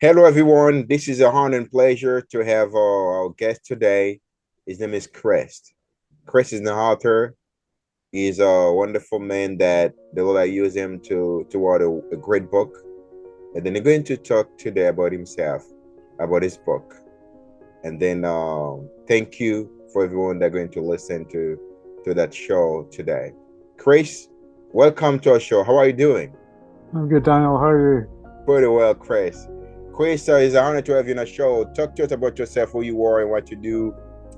Hello, everyone. This is a honor and pleasure to have our guest today. His name is Chris. Chris is an author. He's a wonderful man that the Lord used him to write a great book. And then he's going to talk today about himself, about his book. And then thank you for everyone that going to listen to that show today. Chris, welcome to our show. How are you doing? I'm good, Daniel. How are you? Pretty well, Chris. Chris, it's an honor to have you on the show. Talk to us about yourself, who you are, and what you do,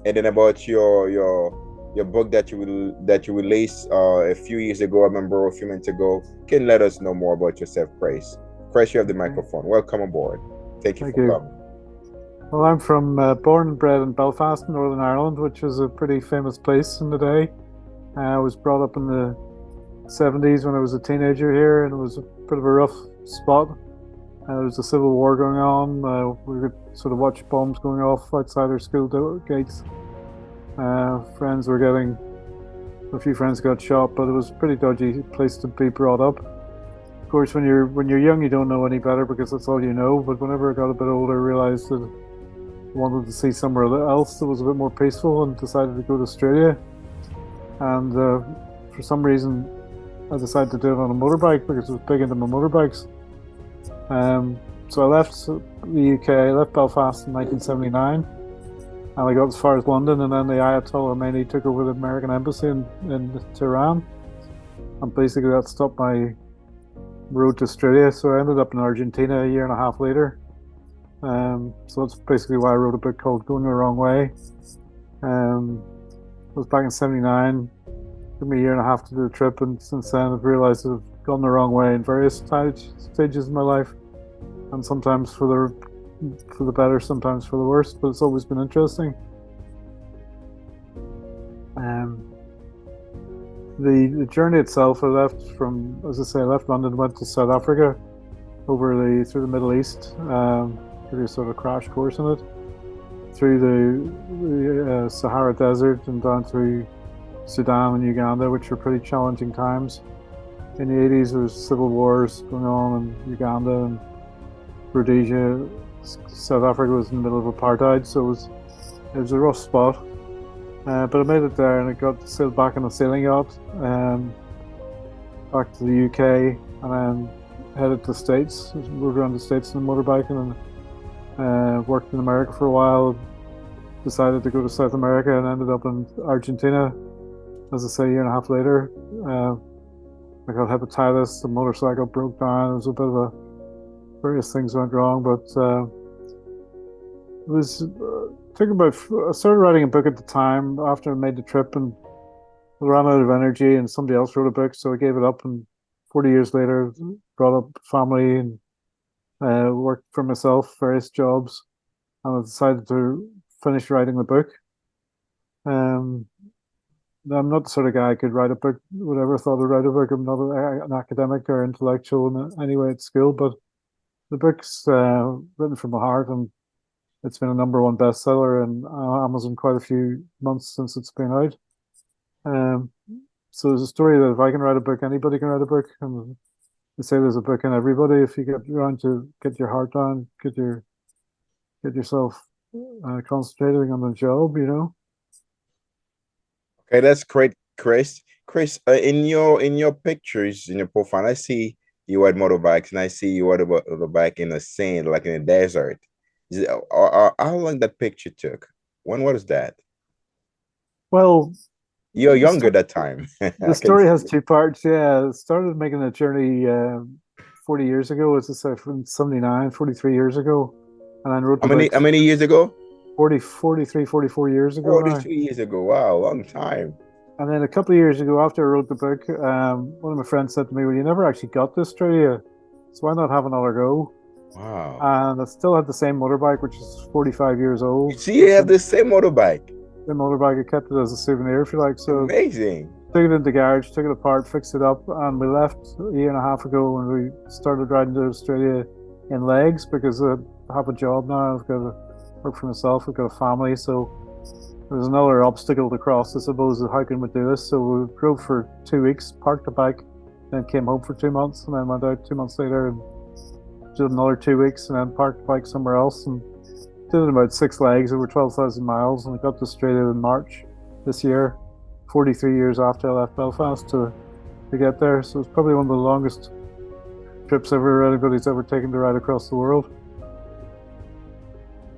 and then about your book that you released a few years ago. I remember a few minutes ago. Can you let us know more about yourself, Chris? Chris, you have the Okay. microphone. Welcome aboard. Thank you Thank for you. coming. Well, I'm from born and bred in Belfast, Northern Ireland, which is a pretty famous place in the day. I was brought up in the 70s when I was a teenager here, and it was a bit of a rough spot. There was a civil war going on. We could sort of watch bombs going off outside our school gates. A few friends got shot, but it was a pretty dodgy place to be brought up. Of course, when you're young, you don't know any better because that's all you know. But whenever I got a bit older, I realised that I wanted to see somewhere else that was a bit more peaceful, and decided to go to Australia. And for some reason, I decided to do it on a motorbike because I was big into my motorbikes. So I left the UK, I left Belfast in 1979, and I got as far as London, and then the Ayatollah Khomeini took over the American embassy in Tehran, and basically that stopped my road to Australia. So I ended up in Argentina a year and a half later. So that's basically why I wrote a book called Going the Wrong Way. I was back in 79, took me a year and a half to do the trip, and since then I've realized I've gone the wrong way in various stages of my life, and sometimes for the better, sometimes for the worse, but it's always been interesting. The journey itself, I left from, as I say, I left London, went to South Africa, through the Middle East, did a sort of crash course in it, through the Sahara Desert and down through Sudan and Uganda, which were pretty challenging times. In the 80s, there was civil wars going on in Uganda and Rhodesia. South Africa was in the middle of apartheid, so it was a rough spot. But I made it there, and I got sailed back on a sailing yacht, back to the UK, and then headed to the States. Moved around the States on a motorbike, and then worked in America for a while. Decided to go to South America, and ended up in Argentina. As I say, a year and a half later, I got hepatitis. The motorcycle broke down. It was a bit of various things went wrong, but it was I started writing a book at the time after I made the trip, and I ran out of energy, and somebody else wrote a book, so I gave it up. And 40 years later, brought up family and worked for myself, various jobs, and I decided to finish writing the book. Um, I'm not the sort of guy who could write a book, whatever thought I'd write a book. I'm not an academic or intellectual in any way at school, but the book's written from my heart, and it's been a number 1 bestseller in Amazon quite a few months since it's been out. So there's a story that if I can write a book, anybody can write a book. And they say there's a book in everybody if you get around to get your heart down, get yourself concentrating on the job, you know. Okay, that's great, Chris. Chris, in your pictures in your profile, I see you ride motorbikes, and I see you ride a motorbike in the sand, like in the desert. How long that picture took? When was that? Well, You're the, younger sto- that time. the I can story has see. 2 parts. Yeah, I started making a journey 40 years ago, as I say, from 79, 43 years ago. And then wrote How the many book how many years ago? 43, 44 years ago now. 42 years ago. Wow, long time. And then a couple of years ago, after I wrote the book, one of my friends said to me, "Well, you never actually got to Australia, so why not have another go?" Wow. And I still had the same motorbike, which is 45 years You old. see, you have the same motorbike. The motorbike, I kept it as a souvenir, if you like. So Amazing. took it in the garage, took it apart, fixed it up, and we left a year and a half ago when we started riding to Australia in legs because I have a job now. I've got to work for myself. I've got a family, so there's another obstacle to cross, I suppose. How can we do this? So we drove for 2 weeks, parked the bike, then came home for 2 months, and then went out 2 months later and did another 2 weeks, and then parked the bike somewhere else and did it about 6 legs over 12,000 miles, and I got to Australia in March this year, 43 years after I left Belfast to get there. So it's probably one of the longest trips anybody's ever taken to ride across the world.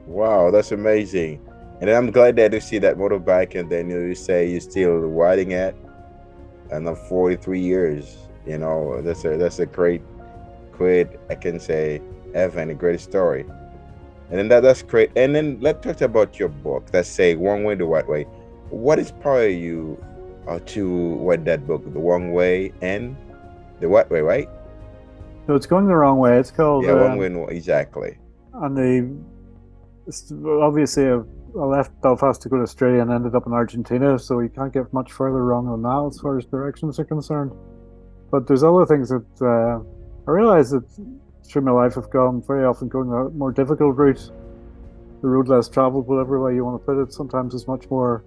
Wow, that's amazing. And I'm glad that you see that motorbike, and then you say you're still riding it, and I'm 43 years. That's a great, I can say, Evan, a great story. And then that's great. And then let's talk about your book. Let's say One Way, the Right Way. What inspired you to write that book, The Wrong Way and the Right Way, right? So it's going the wrong way. It's called One Way, exactly. And obviously I left Belfast to go to Australia and ended up in Argentina, so you can't get much further wrong than that as far as directions are concerned. But there's other things that I realize that through my life I've gone very often going a more difficult route, the road less traveled, whatever way you want to put it. Sometimes it's much more,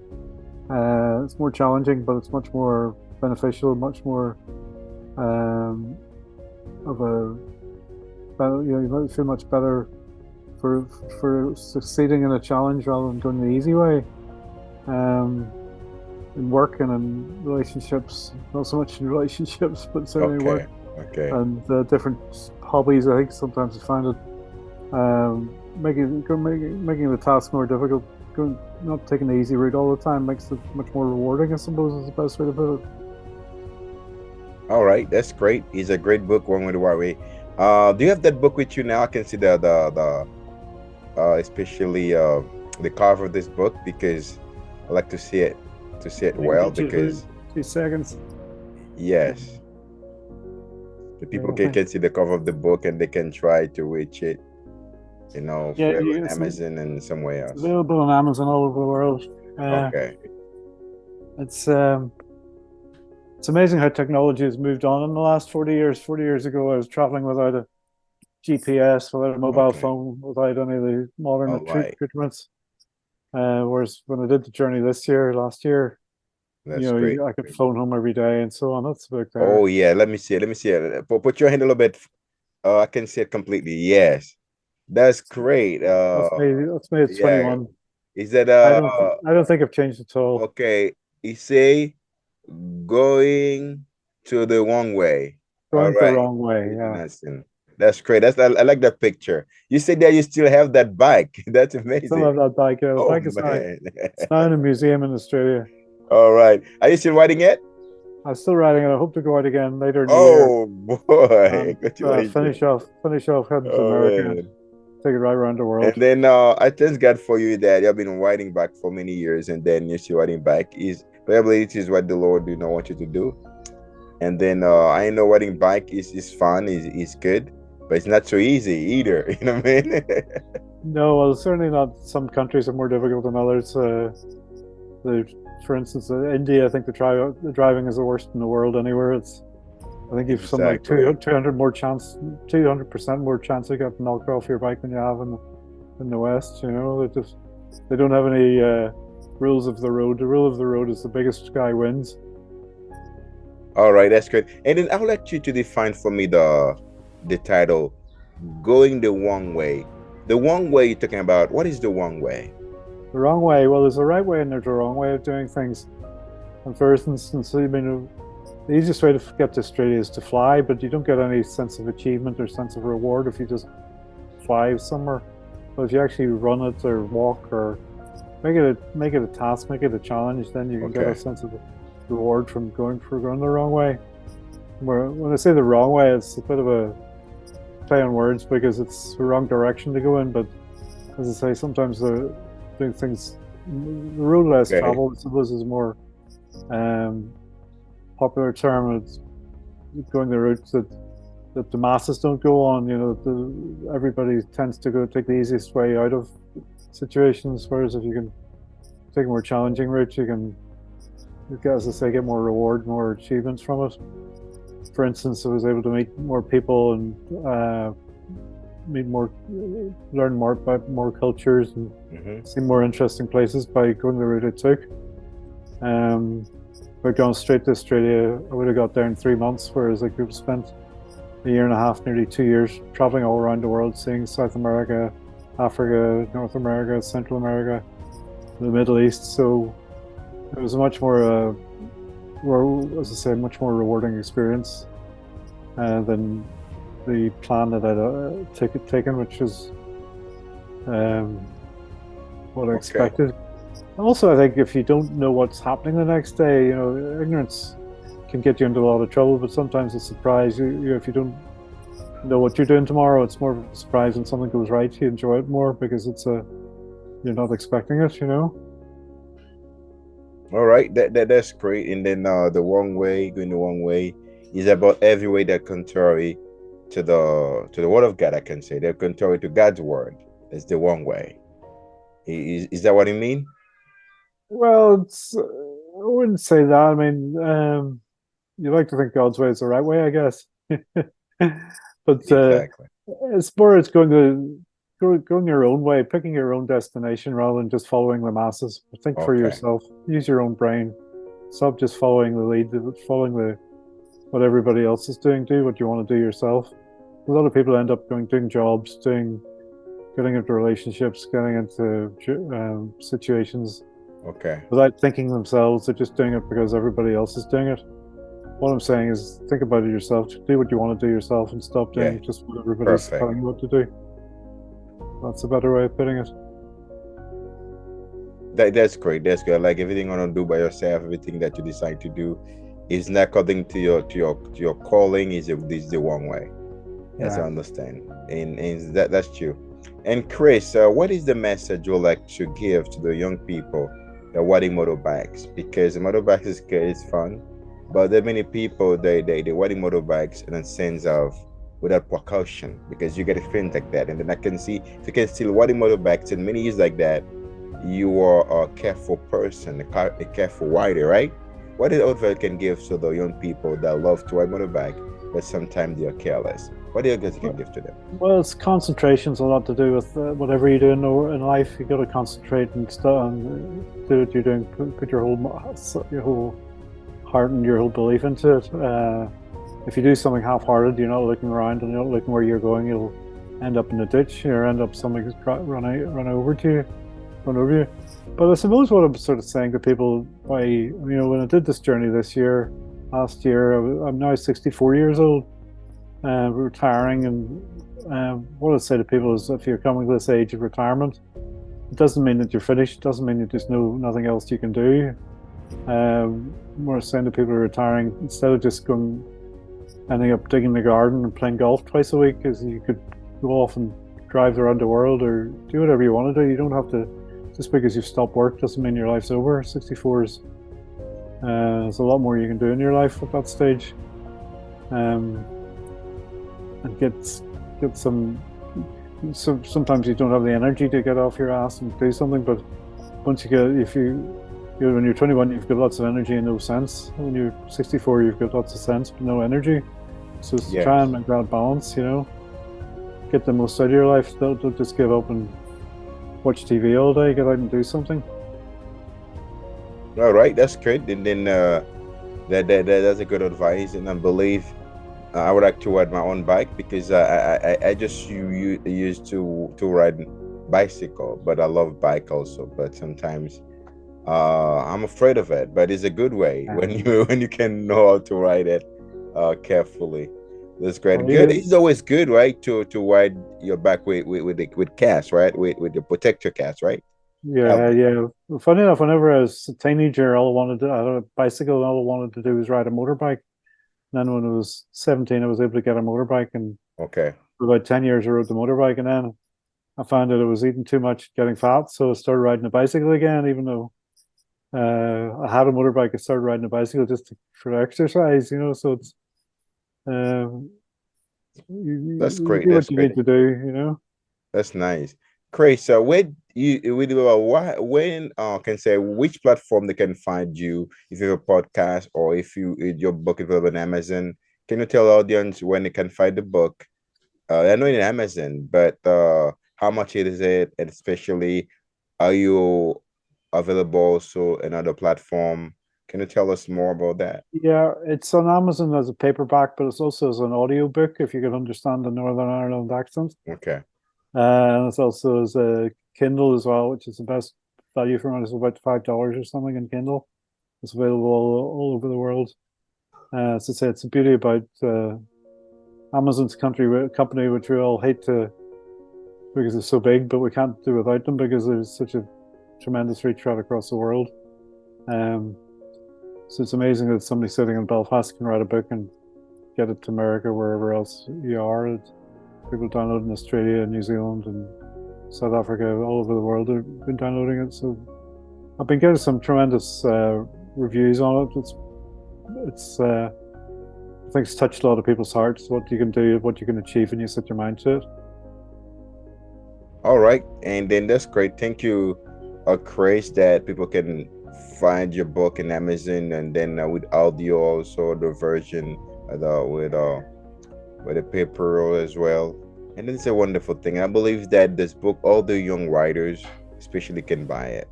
it's more challenging, but it's much more beneficial, much more of a, you might feel much better for succeeding in a challenge rather than going the easy way. In work and in relationships, not so much in relationships, but certainly work. Okay. And different hobbies, I think sometimes I find it making the task more difficult. Not taking the easy route all the time makes it much more rewarding, I suppose, is the best way to put it. All right, that's great. It's a great book, One Way, the Right Way. Do you have that book with you now? I can see the especially the cover of this book, because I like to see it well, because 2 seconds. Yes, the people can see the cover of the book and they can try to reach it, through Amazon and somewhere else. It's available on Amazon all over the world. Okay. It's amazing how technology has moved on in the last 40 years. 40 years ago, I was traveling without a GPS, without a mobile phone, without any of the modern accoutrements. Whereas when I did the journey last year, great. I could phone home every day and so on. That's about there. Oh yeah, let me see it. Put your hand a little bit. I can see it completely. Yes, that's great. That's me at 21. Is that I don't think I've changed at all. Okay, you say going to the wrong way. Going the wrong way, yeah. That's great. I like that picture. You said that you still have that bike. That's amazing. Still have that bike. The bike is it's now in a museum in Australia. All right. Are you still riding it? I'm still riding it. I hope to go out again later in the year. Boy. Finish off heading to America. Take it right around the world. And then I thank God for you that you've been riding back for many years, and then you're still riding back. Probably it is what the Lord do not want you to do. And then I know riding bike is fun, is good, but it's not so easy either. You know what I mean? No, well, certainly not. Some countries are more difficult than others. For instance, India, I think the driving is the worst in the world anywhere. I think you've something like 200% more chance of getting knocked off your bike than you have in the West. They don't have any rules of the road. The rule of the road is the biggest guy wins. All right, that's great. And then I would like you to define for me the title, Going the Wrong Way. The wrong way you're talking about, what is the wrong way? The wrong way? Well, there's a right way and there's a wrong way of doing things. And for instance, the easiest way to get to Australia is to fly, but you don't get any sense of achievement or sense of reward if you just fly somewhere. But if you actually run it or walk or make it a task, make it a challenge, then you can get a sense of reward from going the wrong way. When I say the wrong way, it's a bit of a play on words because it's the wrong direction to go in. But as I say, sometimes doing things, the road less traveled, I suppose, is more popular term. It's going the route that the masses don't go on. Everybody tends to take the easiest way out of situations, whereas if you can take a more challenging route, you can, as I say, get more reward, more achievements from it. For instance, I was able to meet more people and learn more about more cultures and see more interesting places by going the route I took. By going straight to Australia, I would have got there in 3 months, whereas I could have spent a year and a half, nearly 2 years, traveling all around the world, seeing South America, Africa, North America, Central America, the Middle East. So it was a much more, as I say, much more rewarding experience than the plan that I'd taken, which was um, what I Okay. expected. Also, I think if you don't know what's happening the next day, ignorance can get you into a lot of trouble. But sometimes it's a surprise. If you don't know what you're doing tomorrow, it's more of a surprise when something goes right. You enjoy it more because you're not expecting it. All right, that's great. And then the wrong way, going the wrong way, is about every way that contrary to the word of God. I can say they're contrary to God's word. That's the wrong way. Is that what you mean? Well, I wouldn't say that. I mean, you like to think God's way is the right way, I guess. But Exactly. it's going going your own way, picking your own destination rather than just following the masses. Think for Okay. yourself. Use your own brain. Stop just following the lead, following the what everybody else is doing. Do what you want to do yourself. A lot of people end up doing jobs, getting into relationships, getting into situations Okay. without thinking themselves. They're just doing it because everybody else is doing it. What I'm saying is think about it yourself. Do what you want to do yourself and stop Yeah. doing just what everybody's Perfect. telling you what to do. That's a better way of putting it. That's great. That's good. Like everything you want to do by yourself, everything that you decide to do is not according to your calling. Is the wrong way, as I Yeah. understand. And that's true. And Chris, what is the message you'd like to give to the young people that are riding motorbikes? Because the motorbikes is good, it's fun, but there are many people they riding motorbikes in a sense of without precaution because you get a friend like that, and then I can see if you can still riding motorbikes in many years like that, you are a careful person, a careful rider, right? What is advice can give to the young people that love to ride motorbike, but sometimes they are careless? What advice you can give to them? Well, it's concentration's a lot to do with whatever you do in life. You got to concentrate and stuff and do what you're doing. Put your whole heart and your whole belief into it. If you do something half-hearted, you're not looking around and you're not looking where you're going, you'll end up in a ditch or end up somebody's run over you. But I suppose what I'm sort of saying to people, when I did this journey last year, I'm now 64 years old, retiring, and what I say to people is, if you're coming to this age of retirement, it doesn't mean that you're finished. It doesn't mean that there's nothing else you can do. What I'm saying to people who are retiring, instead of just ending up digging the garden and playing golf twice a week, is you could go off and drive around the world or do whatever you want to do. You don't have to, just because you've stopped work doesn't mean your life's over. 64 is there's a lot more you can do in your life at that stage, and get some. So sometimes you don't have the energy to get off your ass and do something, but once you get, if when you're 21, you've got lots of energy and no sense. When you're 64, you've got lots of sense but no energy. So it's try and Yes. make that balance. Get the most out of your life. Don't just give up and watch TV all day. Get out and do something. All right, that's great. And then that's a good advice. And I believe I would like to ride my own bike because I just used to ride bicycle, but I love bike also. But sometimes I'm afraid of it. But it's a good way when Um, you when you can know how to ride it carefully. That's great. well, Good. It's always good, right? To ride your bike with cast, right? With the protector cast, right? yeah, Helmet. yeah. Funny enough, whenever I was a teenager, all I wanted to, I had a bicycle, and all I wanted to do was ride a motorbike. And then when I was 17, I was able to get a motorbike, and Okay. for about 10 years, I rode the motorbike. And then I found that I was eating too much, getting fat. So I started riding a bicycle again, even though I had a motorbike. I started riding a bicycle just for exercise, So it's um, That's you great. do That's what you great. need to do. That's nice. Chris, so where you with why when can say which platform they can find you if you have a podcast or if your book is available on Amazon? Can you tell the audience when they can find the book? I know in Amazon, but how much it is it, and especially are you available also another platform? Can you tell us more about that? Yeah, it's on Amazon as a paperback, but it's also as an audiobook if you can understand the Northern Ireland accent. Okay. And it's also as a Kindle as well, which is the best value for money. It's about $5 or something in Kindle. It's available all over the world. As I say, it's the beauty about Amazon's company, which we all hate to because it's so big, but we can't do without them because there's such a tremendous reach right across the world. Um, so it's amazing that somebody sitting in Belfast can write a book and get it to America, wherever else you are. People download in Australia, New Zealand, and South Africa, all over the world have been downloading it. So I've been getting some tremendous reviews on it. It's I think it's touched a lot of people's hearts. What you can do, what you can achieve, when you set your mind to it. All right, and then that's great. Thank you, Chris, that people can find your book in Amazon, and then with audio also the version with the paper as well. And it's a wonderful thing. I believe that this book, all the young writers especially can buy it.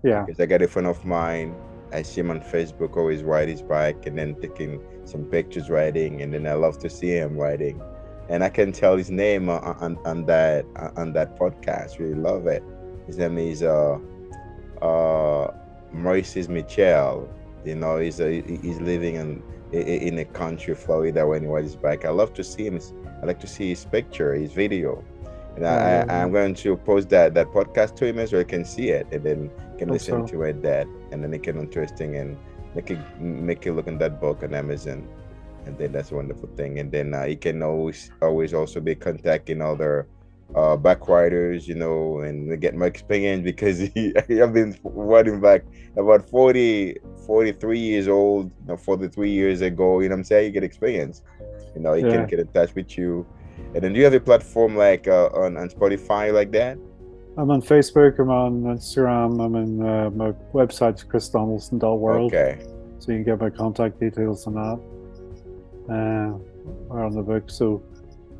Yeah, Because I got a friend of mine, I see him on Facebook always ride his bike and then taking some pictures riding, and then I love to see him riding. And I can tell his name on that podcast. Really love it. His name is Maurice Michel. You know, he's living in a country, Florida, when he rides his bike. I love to see him. I like to see his picture, his video, and I'm going to post that podcast to him so he can see it, and then can listen to it, and then it can interesting and make it look in that book on Amazon, and then that's a wonderful thing. And then he can always also be contacting other back riders, and get more experience because I've been riding back about 43 years old, 43 years ago. You know what I'm saying? You get experience. He can get in touch with you. And then do you have a platform like on Spotify like that? I'm on Facebook, I'm on Instagram, I'm in my website's chrisdonaldson.world. Okay. So you can get my contact details on that. Or on the book. So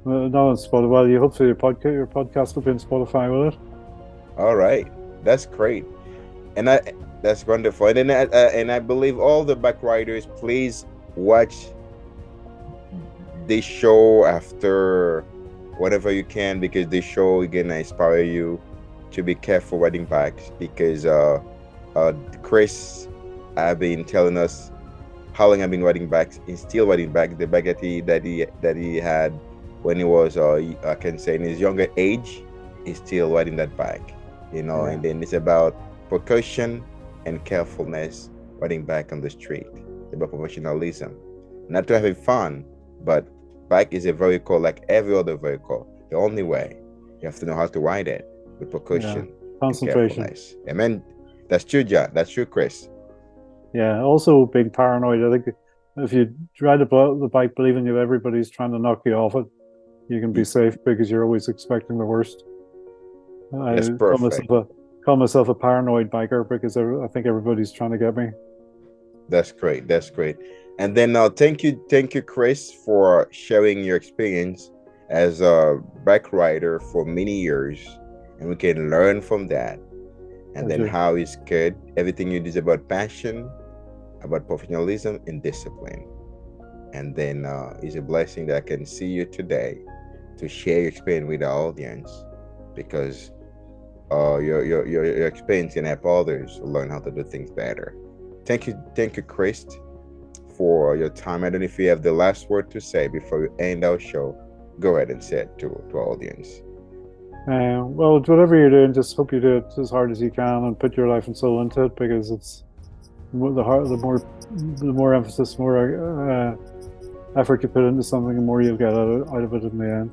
not on Spotify. Well, hopefully your podcast will be on Spotify, will it? All right. That's great. And that's wonderful. And then and I believe all the back riders, please watch this show after whatever you can, because this show is gonna inspire you to be careful riding bikes, because Chris have been telling us how long I've been riding bikes. He's still riding bikes. The bike that he had when he was I can say in his younger age, he's still riding that bike, Yeah. And then it's about precaution and carefulness riding bike on the street. It's about professionalism, not to having fun, but bike is a vehicle like every other vehicle. The only way, you have to know how to ride it with precaution, concentration. and carefulness. Amen. That's true, John. That's true, Chris. Yeah. Also, being paranoid. I think if you ride the bike believing you everybody's trying to knock you off it, you can be safe because you're always expecting the worst. That's perfect. Call myself a paranoid biker because I think everybody's trying to get me. That's great. That's great. And then thank you, Chris, for sharing your experience as a bike rider for many years, and we can learn from that. And then how it's good. Everything you do is about passion, about professionalism and discipline. And then it's a blessing that I can see you today to share your experience with the audience, because your experience can help others learn how to do things better. Thank you, Chris, for your time. I don't know if you have the last word to say before we end our show. Go ahead and say it to our audience. Well, whatever you're doing, just hope you do it as hard as you can and put your life and soul into it, because it's the more emphasis, more effort you put into something, the more you'll get out of it in the end.